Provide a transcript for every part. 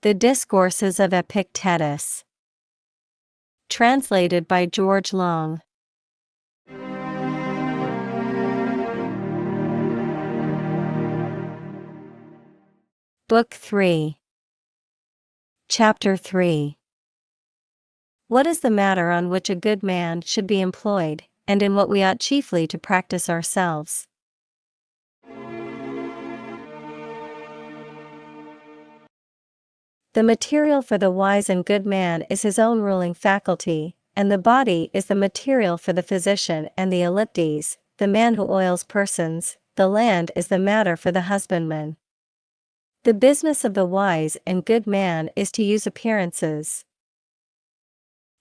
The Discourses of Epictetus. Translated by George Long. Book 3. Chapter 3. What is the matter on which a good man should be employed, and in what we ought chiefly to practice ourselves? The material for the wise and good man is his own ruling faculty, and the body is the material for the physician and the elliptes, the man who oils persons. The land is the matter for the husbandman. The business of the wise and good man is to use appearances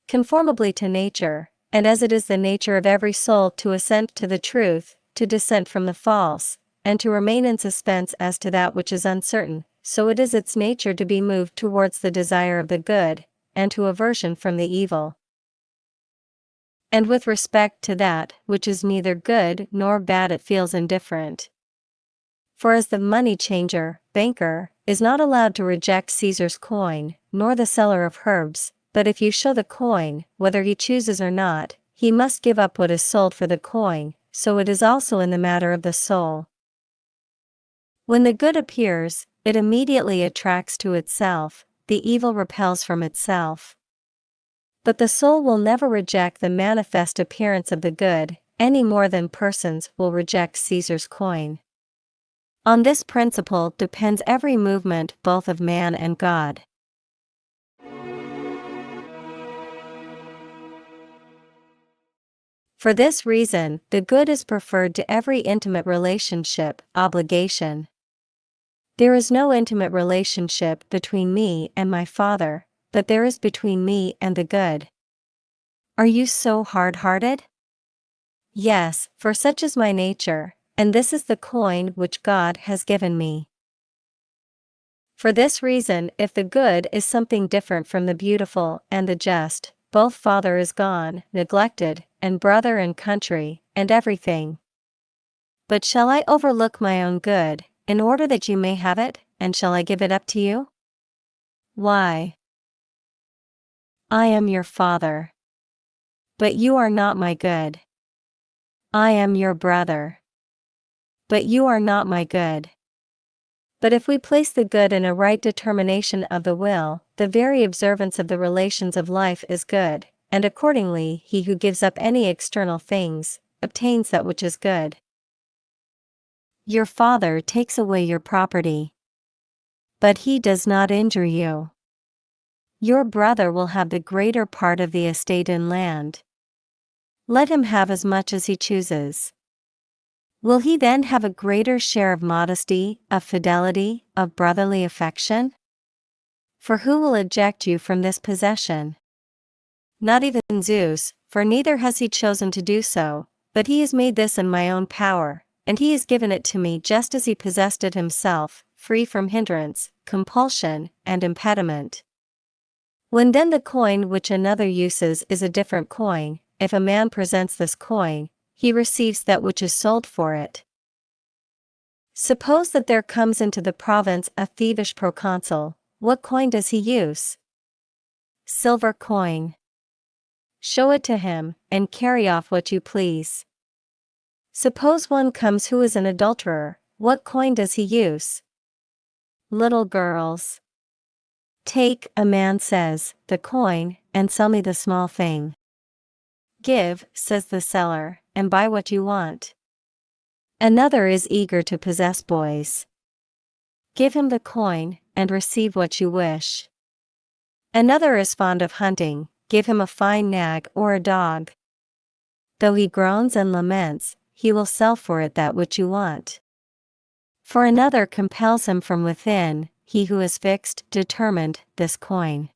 conformably to nature, and as it is the nature of every soul to assent to the truth, to dissent from the false, and to remain in suspense as to that which is uncertain, so it is its nature to be moved towards the desire of the good, and to aversion from the evil. And with respect to that which is neither good nor bad it feels indifferent. For as the money changer, banker, is not allowed to reject Caesar's coin, nor the seller of herbs, but if you show the coin, whether he chooses or not, he must give up what is sold for the coin, so it is also in the matter of the soul. When the good appears, it immediately attracts to itself, the evil repels from itself. But the soul will never reject the manifest appearance of the good, any more than persons will reject Caesar's coin. On this principle depends every movement both of man and God. For this reason, the good is preferred to every intimate relationship, obligation. There is no intimate relationship between me and my Father, but there is between me and the good. Are you so hard-hearted? Yes, for such is my nature, and this is the coin which God has given me. For this reason, if the good is something different from the beautiful and the just, both father is gone, neglected, and brother and country, and everything. But shall I overlook my own good, in order that you may have it, and shall I give it up to you? Why? I am your father. But you are not my good. I am your brother. But you are not my good. But if we place the good in a right determination of the will, the very observance of the relations of life is good, and accordingly he who gives up any external things, obtains that which is good. Your father takes away your property, but he does not injure you. Your brother will have the greater part of the estate in land. Let him have as much as he chooses. Will he then have a greater share of modesty, of fidelity, of brotherly affection? For who will eject you from this possession? Not even Zeus, for neither has he chosen to do so, but he has made this in my own power, and he has given it to me just as he possessed it himself, free from hindrance, compulsion, and impediment. When then the coin which another uses is a different coin, if a man presents this coin, he receives that which is sold for it. Suppose that there comes into the province a thievish proconsul, what coin does he use? Silver coin. Show it to him, and carry off what you please. Suppose one comes who is an adulterer, what coin does he use? Little girls. Take, a man says, the coin, and sell me the small thing. Give, says the seller, and buy what you want. Another is eager to possess boys. Give him the coin, and receive what you wish. Another is fond of hunting, give him a fine nag or a dog. Though he groans and laments, he will sell for it that which you want. For another compels him from within, he who has fixed, determined, this coin.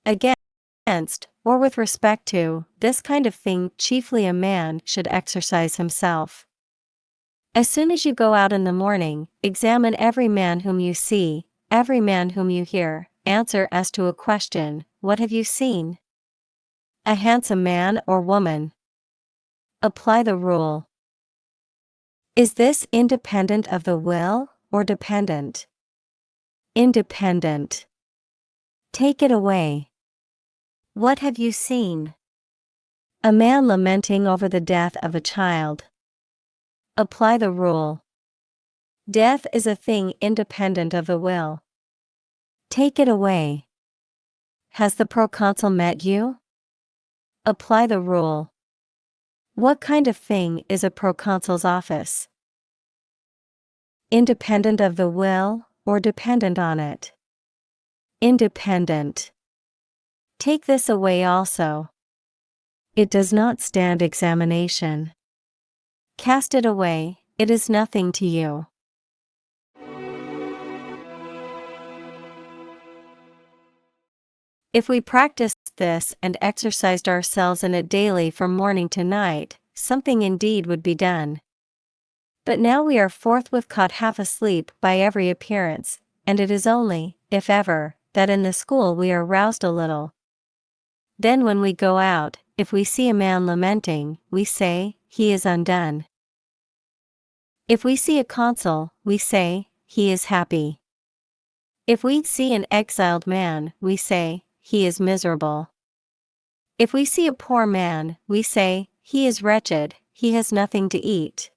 Against, or with respect to, this kind of thing chiefly a man should exercise himself. As soon as you go out in the morning, examine every man whom you see, every man whom you hear, answer as to a question, what have you seen? A handsome man or woman? Apply the rule. Is this independent of the will, or dependent? Independent. Take it away. What have you seen? A man lamenting over the death of a child. Apply the rule. Death is a thing independent of the will. Take it away. Has the proconsul met you? Apply the rule. What kind of thing is a proconsul's office? Independent of the will, or dependent on it? Independent. Take this away also. It does not stand examination. Cast it away, it is nothing to you. If we practiced this and exercised ourselves in it daily from morning to night, something indeed would be done. But now we are forthwith caught half asleep by every appearance, and it is only, if ever, that in the school we are roused a little. Then when we go out, if we see a man lamenting, we say, he is undone. If we see a consul, we say, he is happy. If we see an exiled man, we say, he is miserable. If we see a poor man, we say, he is wretched, he has nothing to eat.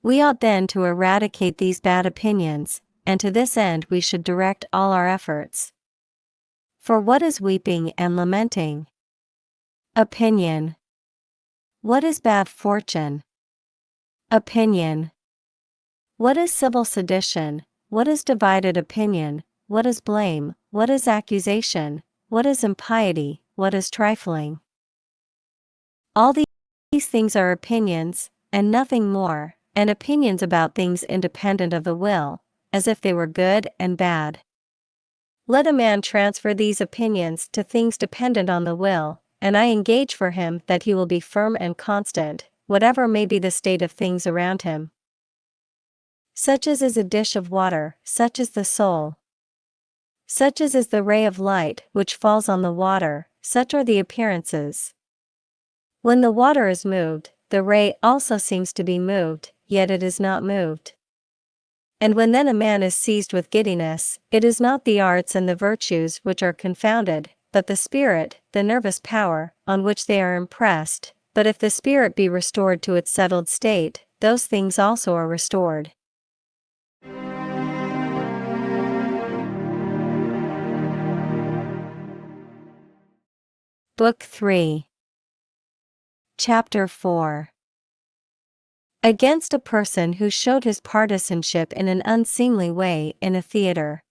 We ought then to eradicate these bad opinions, and to this end we should direct all our efforts. For what is weeping and lamenting? Opinion. What is bad fortune? Opinion. What is civil sedition? What is divided opinion? What is blame? What is accusation? What is impiety? What is trifling? All these things are opinions, and nothing more, and opinions about things independent of the will, as if they were good and bad. Let a man transfer these opinions to things dependent on the will, and I engage for him that he will be firm and constant, whatever may be the state of things around him. Such as is a dish of water, such is the soul. Such as is the ray of light which falls on the water, such are the appearances. When the water is moved, the ray also seems to be moved, yet it is not moved. And when then a man is seized with giddiness, it is not the arts and the virtues which are confounded, but the spirit, the nervous power, on which they are impressed. But if the spirit be restored to its settled state, those things also are restored. Book 3. Chapter 4. Against a person who showed his partisanship in an unseemly way in a theater.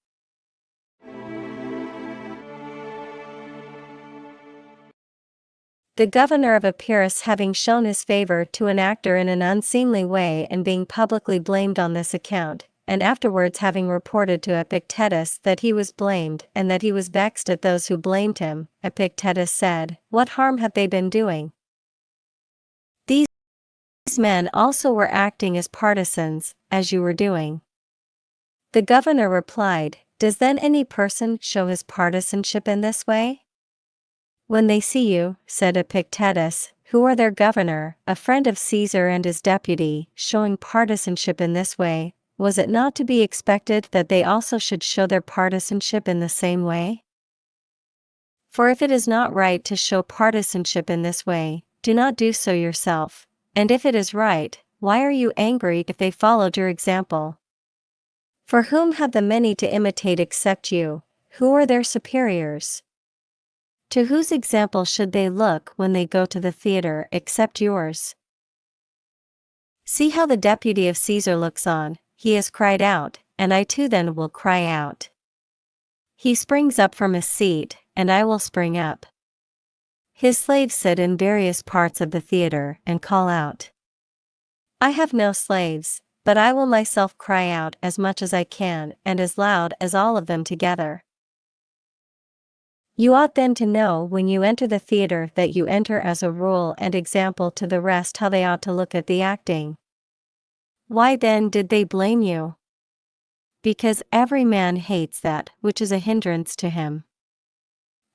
The governor of Epirus, having shown his favor to an actor in an unseemly way and being publicly blamed on this account, and afterwards having reported to Epictetus that he was blamed and that he was vexed at those who blamed him, Epictetus said, "What harm have they been doing? These men also were acting as partisans, as you were doing." The governor replied, "Does then any person show his partisanship in this way?" "When they see you," said Epictetus, "who are their governor, a friend of Caesar and his deputy, showing partisanship in this way, was it not to be expected that they also should show their partisanship in the same way? For if it is not right to show partisanship in this way, do not do so yourself, and if it is right, why are you angry if they followed your example? For whom have the many to imitate except you? Who are their superiors? To whose example should they look when they go to the theater except yours? See how the deputy of Caesar looks on. He has cried out, and I too then will cry out. He springs up from his seat, and I will spring up. His slaves sit in various parts of the theater and call out. I have no slaves, but I will myself cry out as much as I can and as loud as all of them together. You ought then to know when you enter the theater that you enter as a rule and example to the rest how they ought to look at the acting. Why then did they blame you? Because every man hates that which is a hindrance to him.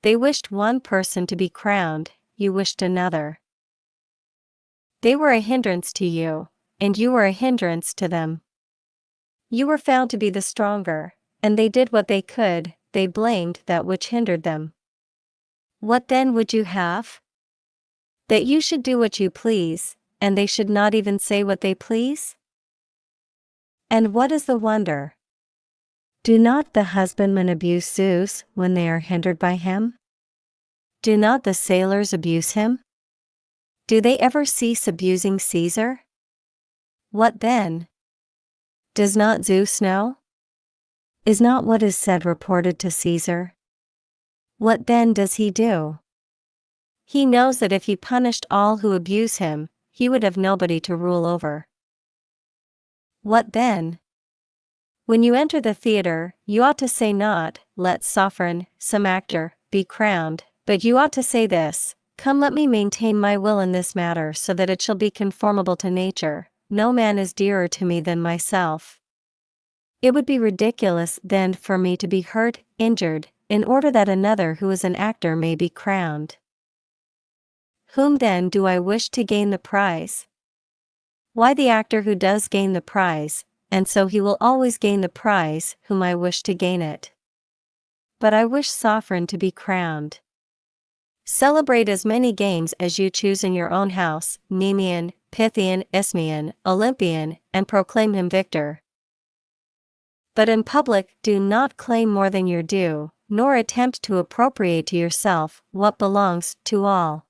They wished one person to be crowned, you wished another. They were a hindrance to you, and you were a hindrance to them. You were found to be the stronger, and they did what they could, they blamed that which hindered them. What then would you have? That you should do what you please, and they should not even say what they please? And what is the wonder? Do not the husbandmen abuse Zeus when they are hindered by him? Do not the sailors abuse him? Do they ever cease abusing Caesar? What then? Does not Zeus know? Is not what is said reported to Caesar? What then does he do? He knows that if he punished all who abuse him, he would have nobody to rule over. What then? When you enter the theater, you ought to say not, let sovereign, some actor, be crowned, but you ought to say this, come let me maintain my will in this matter so that it shall be conformable to nature, no man is dearer to me than myself. It would be ridiculous then for me to be hurt, injured, in order that another who is an actor may be crowned. Whom then do I wish to gain the prize? Why the actor who does gain the prize, and so he will always gain the prize whom I wish to gain it. But I wish sovereign to be crowned. Celebrate as many games as you choose in your own house, Nemean, Pythian, Isthmian, Olympian, and proclaim him victor. But in public do not claim more than your due, nor attempt to appropriate to yourself what belongs to all.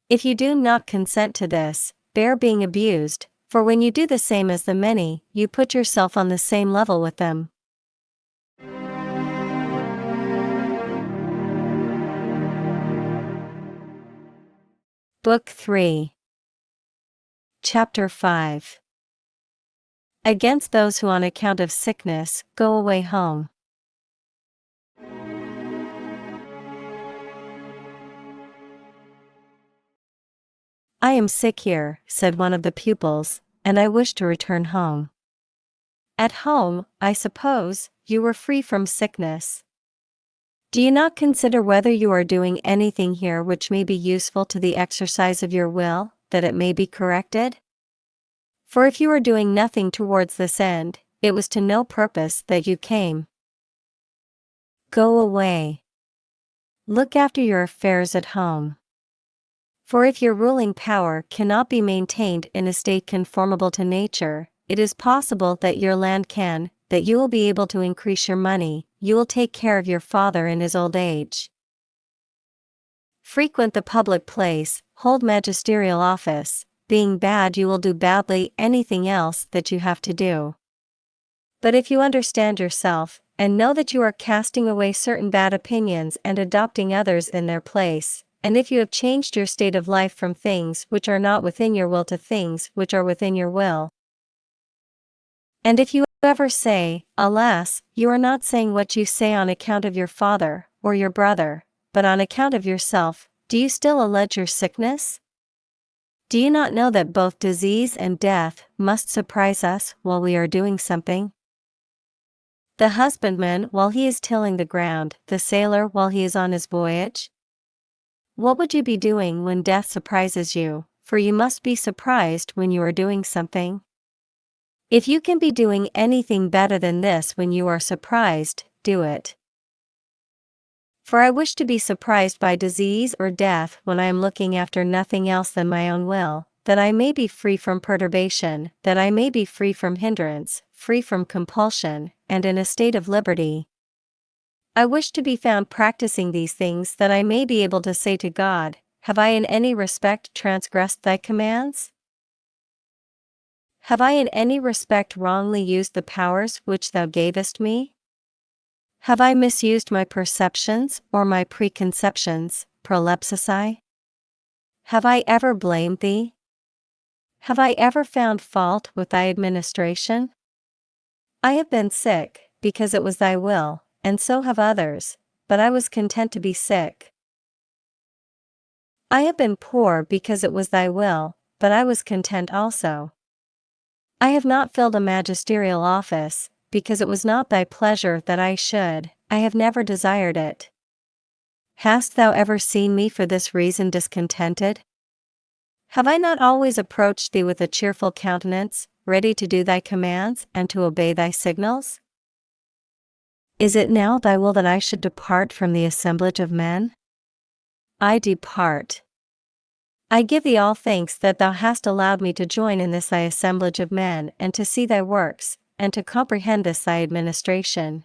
If you do not consent to this, bear being abused, for when you do the same as the many, you put yourself on the same level with them. Book 3. Chapter 5. Against those who on account of sickness go away home. I am sick here, said one of the pupils, and I wish to return home. At home, I suppose, you were free from sickness. Do you not consider whether you are doing anything here which may be useful to the exercise of your will, that it may be corrected? For if you are doing nothing towards this end, it was to no purpose that you came. Go away. Look after your affairs at home. For if your ruling power cannot be maintained in a state conformable to nature, it is possible that your land can, that you will be able to increase your money, you will take care of your father in his old age. Frequent the public place, hold magisterial office, being bad you will do badly anything else that you have to do. But if you understand yourself, and know that you are casting away certain bad opinions and adopting others in their place, and if you have changed your state of life from things which are not within your will to things which are within your will, and if you ever say, alas, you are not saying what you say on account of your father, or your brother, but on account of yourself, do you still allege your sickness? Do you not know that both disease and death must surprise us while we are doing something? The husbandman while he is tilling the ground, the sailor while he is on his voyage? What would you be doing when death surprises you, for you must be surprised when you are doing something? If you can be doing anything better than this when you are surprised, do it. For I wish to be surprised by disease or death when I am looking after nothing else than my own will, that I may be free from perturbation, that I may be free from hindrance, free from compulsion, and in a state of liberty. I wish to be found practicing these things that I may be able to say to God, have I in any respect transgressed thy commands? Have I in any respect wrongly used the powers which thou gavest me? Have I misused my perceptions or my preconceptions, prolepsisi? Have I ever blamed thee? Have I ever found fault with thy administration? I have been sick, because it was thy will, and so have others, but I was content to be sick. I have been poor because it was thy will, but I was content also. I have not filled a magisterial office, because it was not thy pleasure that I should, I have never desired it. Hast thou ever seen me for this reason discontented? Have I not always approached thee with a cheerful countenance, ready to do thy commands and to obey thy signals? Is it now thy will that I should depart from the assemblage of men? I depart. I give thee all thanks that thou hast allowed me to join in this thy assemblage of men and to see thy works, and to comprehend this thy administration.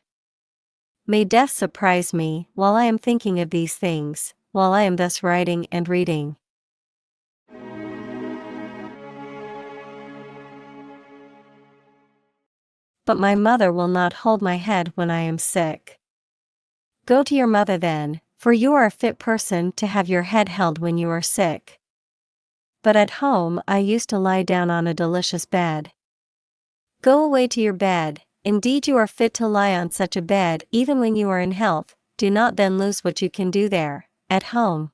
May death surprise me while I am thinking of these things, while I am thus writing and reading. But my mother will not hold my head when I am sick. Go to your mother then, for you are a fit person to have your head held when you are sick. But at home I used to lie down on a delicious bed. Go away to your bed, indeed you are fit to lie on such a bed even when you are in health, do not then lose what you can do there, at home.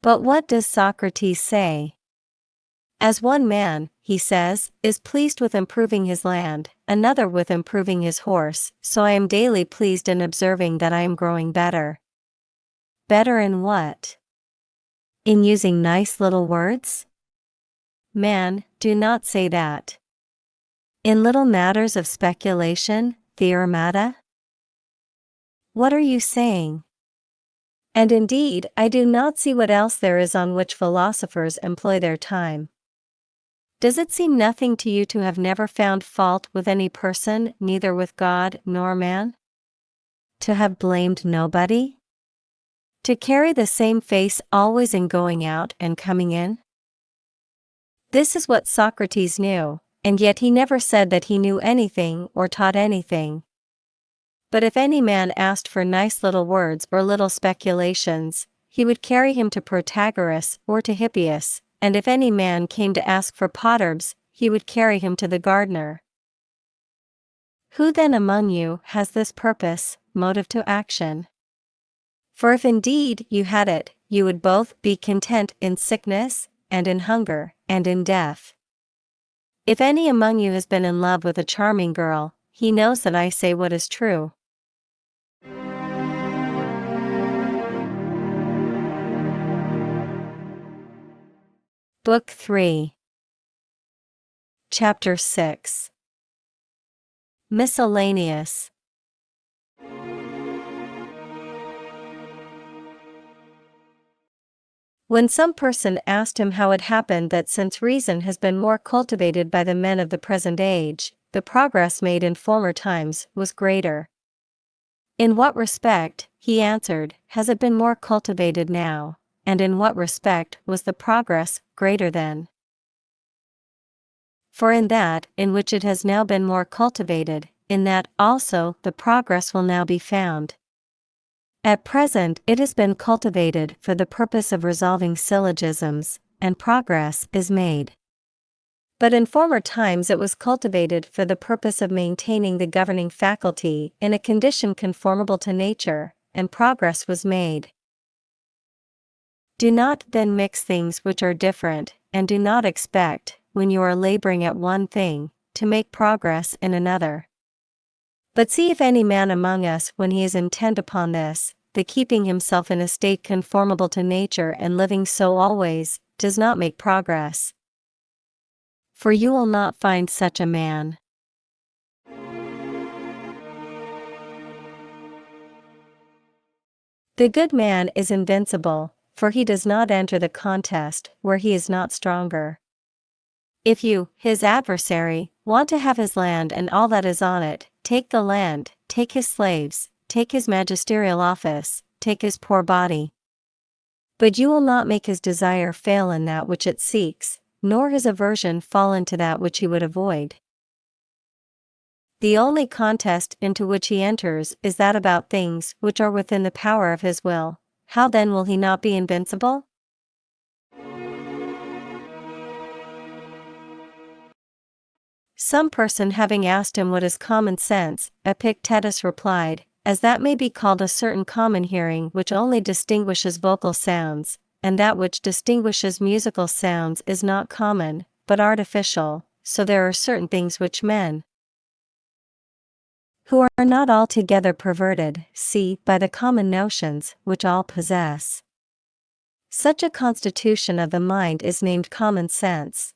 But what does Socrates say? As one man, he says, is pleased with improving his land, another with improving his horse, so I am daily pleased in observing that I am growing better. Better in what? In using nice little words? Man, do not say that. In little matters of speculation, theoremata? What are you saying? And indeed, I do not see what else there is on which philosophers employ their time. Does it seem nothing to you to have never found fault with any person, neither with God nor man? To have blamed nobody? To carry the same face always in going out and coming in? This is what Socrates knew, and yet he never said that he knew anything or taught anything. But if any man asked for nice little words or little speculations, he would carry him to Protagoras or to Hippias, and if any man came to ask for potterbs, he would carry him to the gardener. Who then among you has this purpose, motive to action? For if indeed you had it, you would both be content in sickness, and in hunger, and in death. If any among you has been in love with a charming girl, he knows that I say what is true. Book 3. Chapter 6. Miscellaneous. When some person asked him how it happened that since reason has been more cultivated by the men of the present age, the progress made in former times was greater. In what respect, he answered, has it been more cultivated now, and in what respect was the progress greater then? For in that in which it has now been more cultivated, in that also the progress will now be found. At present it has been cultivated for the purpose of resolving syllogisms, and progress is made. But in former times it was cultivated for the purpose of maintaining the governing faculty in a condition conformable to nature, and progress was made. Do not then mix things which are different, and do not expect, when you are laboring at one thing, to make progress in another. But see if any man among us when he is intent upon this, the keeping himself in a state conformable to nature and living so always, does not make progress. For you will not find such a man. The good man is invincible, for he does not enter the contest where he is not stronger. If you, his adversary, want to have his land and all that is on it, take the land, take his slaves, take his magisterial office, take his poor body. But you will not make his desire fail in that which it seeks, nor his aversion fall into that which he would avoid. The only contest into which he enters is that about things which are within the power of his will. How then will he not be invincible? Some person having asked him what is common sense, Epictetus replied, as that may be called a certain common hearing which only distinguishes vocal sounds, and that which distinguishes musical sounds is not common, but artificial, so there are certain things which men who are not altogether perverted, by the common notions which all possess. Such a constitution of the mind is named common sense.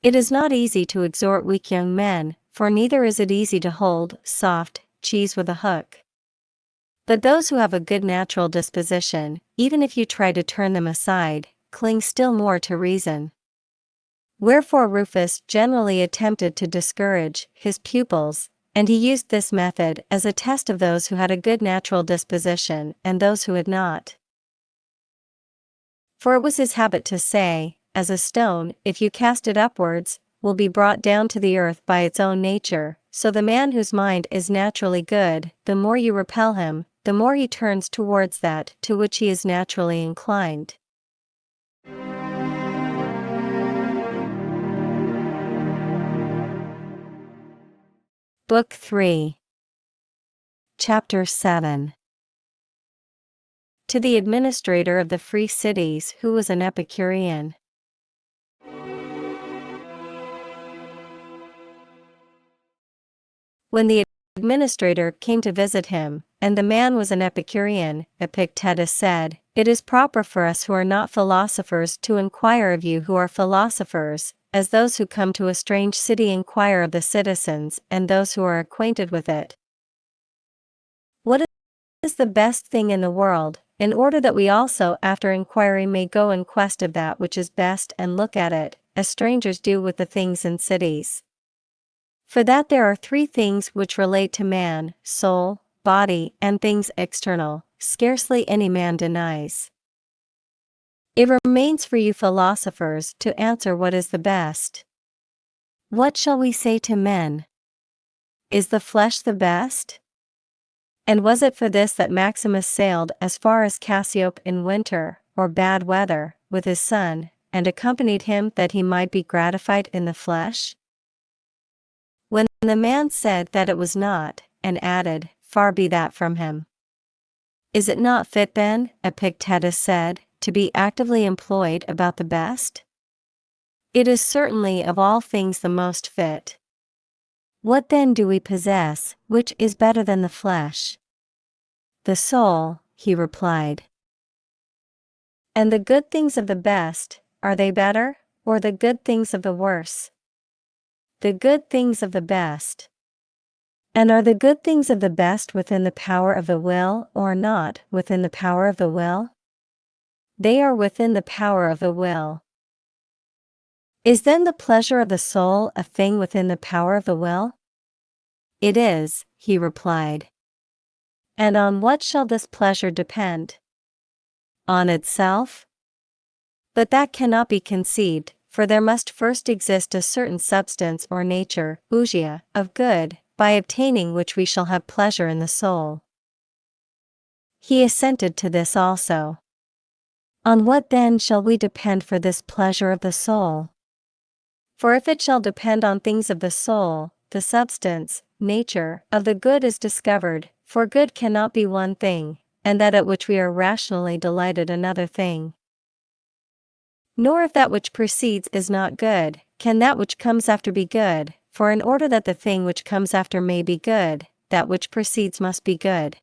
It is not easy to exhort weak young men, for neither is it easy to hold soft cheese with a hook. But those who have a good natural disposition, even if you try to turn them aside, cling still more to reason. Wherefore Rufus generally attempted to discourage his pupils, and he used this method as a test of those who had a good natural disposition and those who had not. For it was his habit to say, as a stone, if you cast it upwards, will be brought down to the earth by its own nature, so the man whose mind is naturally good, the more you repel him, the more he turns towards that to which he is naturally inclined. Book 3. Chapter 7. To the administrator of the free cities who was an Epicurean. When the administrator came to visit him, and the man was an Epicurean, Epictetus said, "It is proper for us who are not philosophers to inquire of you who are philosophers, as those who come to a strange city inquire of the citizens and those who are acquainted with it. What is the best thing in the world, in order that we also after inquiry may go in quest of that which is best and look at it, as strangers do with the things in cities. For that there are three things which relate to man, soul, body, and things external, scarcely any man denies. It remains for you philosophers to answer what is the best. What shall we say to men? Is the flesh the best? And was it for this that Maximus sailed as far as Cassiope in winter, or bad weather, with his son, and accompanied him that he might be gratified in the flesh? When the man said that it was not, and added, far be that from him. Is it not fit then, Epictetus said, to be actively employed about the best? It is certainly of all things the most fit. What then do we possess, which is better than the flesh? The soul, he replied. And the good things of the best, are they better, or the good things of the worse? The good things of the best. And are the good things of the best within the power of the will or not within the power of the will? They are within the power of the will. Is then the pleasure of the soul a thing within the power of the will? It is, he replied. And on what shall this pleasure depend? On itself? But that cannot be conceived, for there must first exist a certain substance or nature, ousia, of good, by obtaining which we shall have pleasure in the soul. He assented to this also. On what then shall we depend for this pleasure of the soul? For if it shall depend on things of the soul, the substance, nature, of the good is discovered, for good cannot be one thing, and that at which we are rationally delighted another thing. Nor if that which precedes is not good, can that which comes after be good, for in order that the thing which comes after may be good, that which precedes must be good.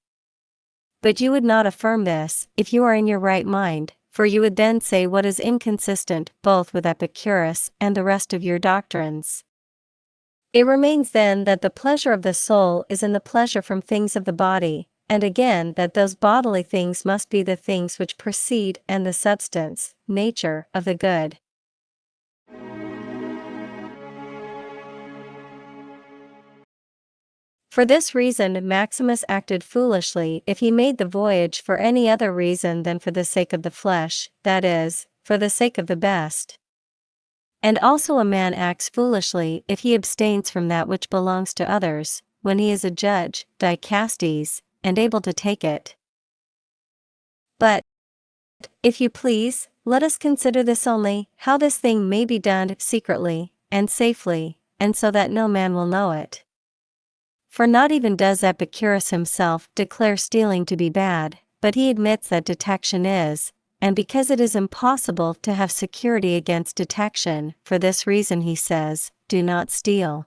But you would not affirm this, if you are in your right mind, for you would then say what is inconsistent both with Epicurus and the rest of your doctrines. It remains then that the pleasure of the soul is in the pleasure from things of the body, and again that those bodily things must be the things which precede and the substance, nature, of the good. For this reason Maximus acted foolishly if he made the voyage for any other reason than for the sake of the flesh, that is, for the sake of the best. And also a man acts foolishly if he abstains from that which belongs to others, when he is a judge, dicastes, and able to take it. But, if you please, let us consider this only, how this thing may be done secretly, and safely, and so that no man will know it. For not even does Epicurus himself declare stealing to be bad, but he admits that detection is, and because it is impossible to have security against detection. For this reason he says, "Do not steal."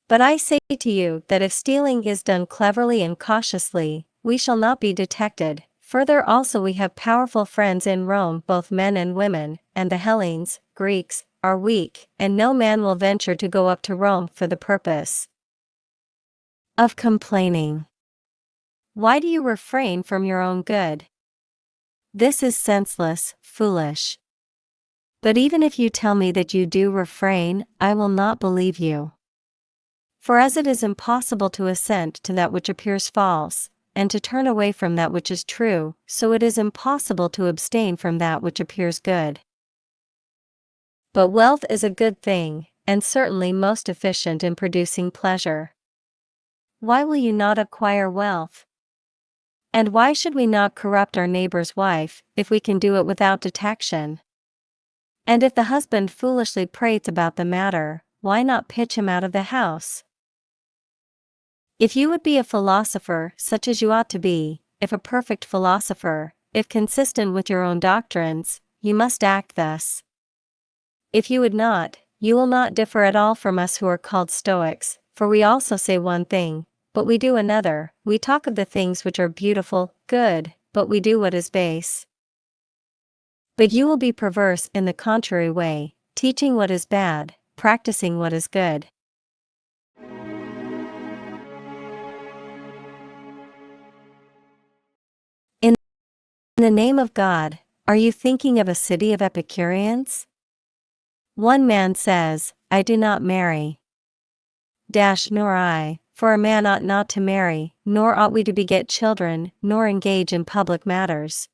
But I say to you that if stealing is done cleverly and cautiously, we shall not be detected. Further also we have powerful friends in Rome, both men and women, and the Hellenes, Greeks, are weak, and no man will venture to go up to Rome for the purpose of complaining. Why do you refrain from your own good? This is senseless, foolish. But even if you tell me that you do refrain, I will not believe you. For as it is impossible to assent to that which appears false, and to turn away from that which is true, so it is impossible to abstain from that which appears good. But wealth is a good thing, and certainly most efficient in producing pleasure. Why will you not acquire wealth? And why should we not corrupt our neighbor's wife, if we can do it without detection? And if the husband foolishly prates about the matter, why not pitch him out of the house? If you would be a philosopher such as you ought to be, if a perfect philosopher, if consistent with your own doctrines, you must act thus. If you would not, you will not differ at all from us who are called Stoics, for we also say one thing, but we do another. We talk of the things which are beautiful, good, but we do what is base. But you will be perverse in the contrary way, teaching what is bad, practicing what is good. In the name of God, are you thinking of a city of Epicureans? One man says, "I do not marry." Nor I, for a man ought not to marry, nor ought we to beget children, nor engage in public matters.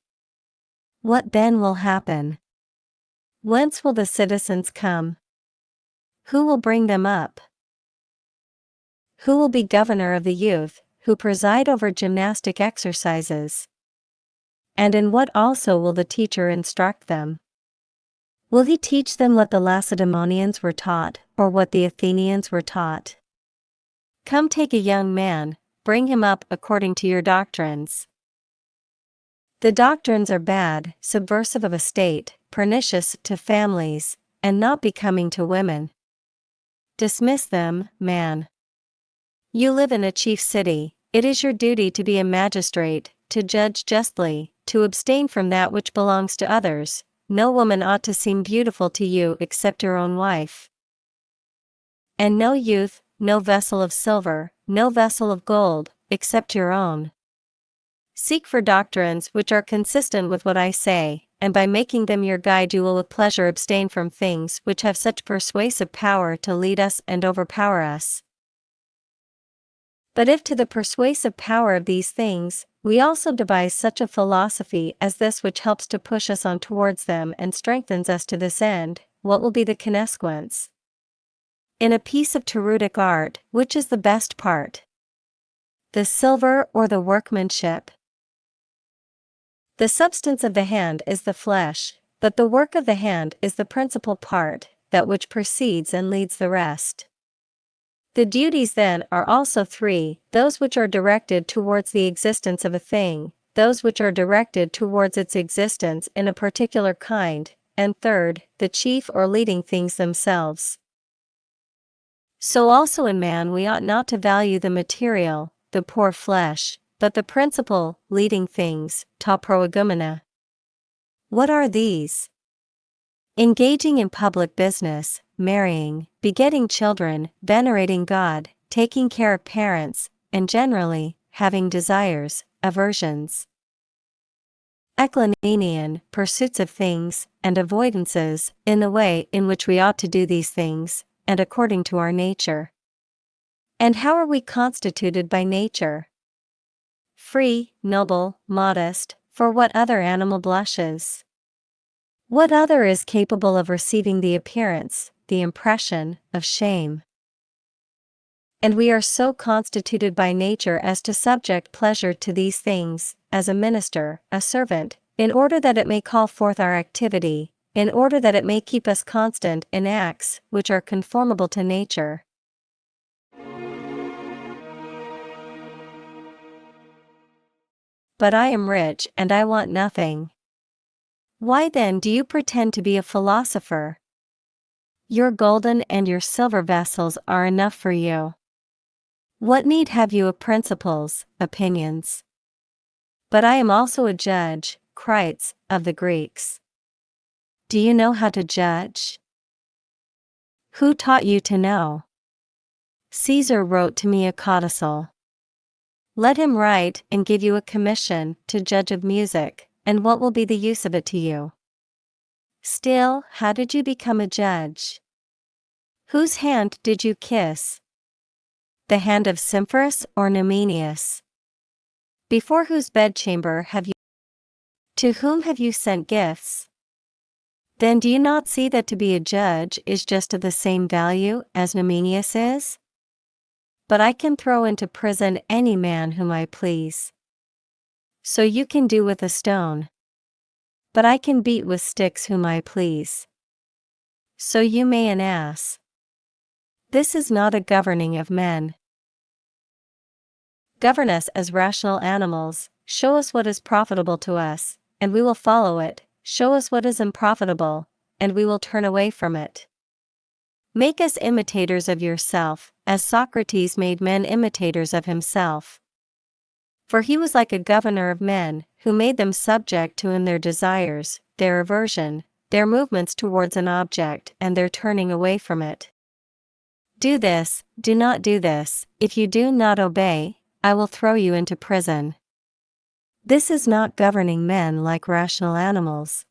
What then will happen? Whence will the citizens come? Who will bring them up? Who will be governor of the youth, who preside over gymnastic exercises? And in what also will the teacher instruct them? Will he teach them what the Lacedaemonians were taught, or what the Athenians were taught? Come, take a young man, bring him up according to your doctrines. The doctrines are bad, subversive of a state, pernicious to families, and not becoming to women. Dismiss them, man. You live in a chief city, it is your duty to be a magistrate, to judge justly, to abstain from that which belongs to others. No woman ought to seem beautiful to you except your own wife. And no youth, no vessel of silver, no vessel of gold, except your own. Seek for doctrines which are consistent with what I say, and by making them your guide you will with pleasure abstain from things which have such persuasive power to lead us and overpower us. But if to the persuasive power of these things, we also devise such a philosophy as this which helps to push us on towards them and strengthens us to this end, what will be the consequence? In a piece of Tarudic art, which is the best part? The silver or the workmanship? The substance of the hand is the flesh, but the work of the hand is the principal part, that which precedes and leads the rest. The duties then are also three: those which are directed towards the existence of a thing, those which are directed towards its existence in a particular kind, and third, the chief or leading things themselves. So also in man we ought not to value the material, the poor flesh, but the principal, leading things, ta proegumena. What are these? Engaging in public business, marrying, begetting children, venerating God, taking care of parents, and generally, having desires, aversions. Eklenenian, pursuits of things, and avoidances, in the way in which we ought to do these things, and according to our nature. And how are we constituted by nature? Free, noble, modest, for what other animal blushes? What other is capable of receiving the appearance, the impression, of shame? And we are so constituted by nature as to subject pleasure to these things, as a minister, a servant, in order that it may call forth our activity, in order that it may keep us constant in acts which are conformable to nature. But I am rich and I want nothing. Why then do you pretend to be a philosopher? Your golden and your silver vessels are enough for you. What need have you of principles, opinions? But I am also a judge, Krites, of the Greeks. Do you know how to judge? Who taught you to know? Caesar wrote to me a codicil. Let him write and give you a commission to judge of music, and what will be the use of it to you? Still, how did you become a judge? Whose hand did you kiss? The hand of Simphorus or Numenius? Before whose bedchamber have you? To whom have you sent gifts? Then do you not see that to be a judge is just of the same value as Numenius is? But I can throw into prison any man whom I please. So you can do with a stone. But I can beat with sticks whom I please. So you may an ass. This is not a governing of men. Govern us as rational animals, show us what is profitable to us, and we will follow it, show us what is unprofitable, and we will turn away from it. Make us imitators of yourself, as Socrates made men imitators of himself. For he was like a governor of men, who made them subject to him their desires, their aversion, their movements towards an object and their turning away from it. Do this, do not do this, if you do not obey, I will throw you into prison. This is not governing men like rational animals.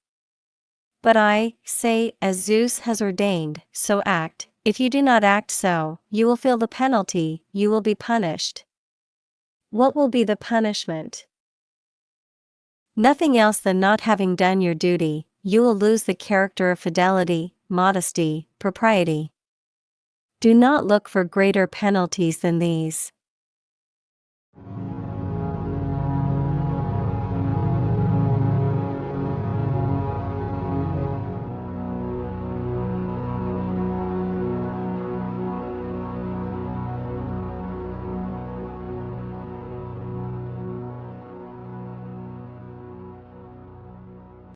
But I say, as Zeus has ordained, so act. If you do not act so, you will feel the penalty, you will be punished. What will be the punishment? Nothing else than not having done your duty. You will lose the character of fidelity, modesty, propriety. Do not look for greater penalties than these.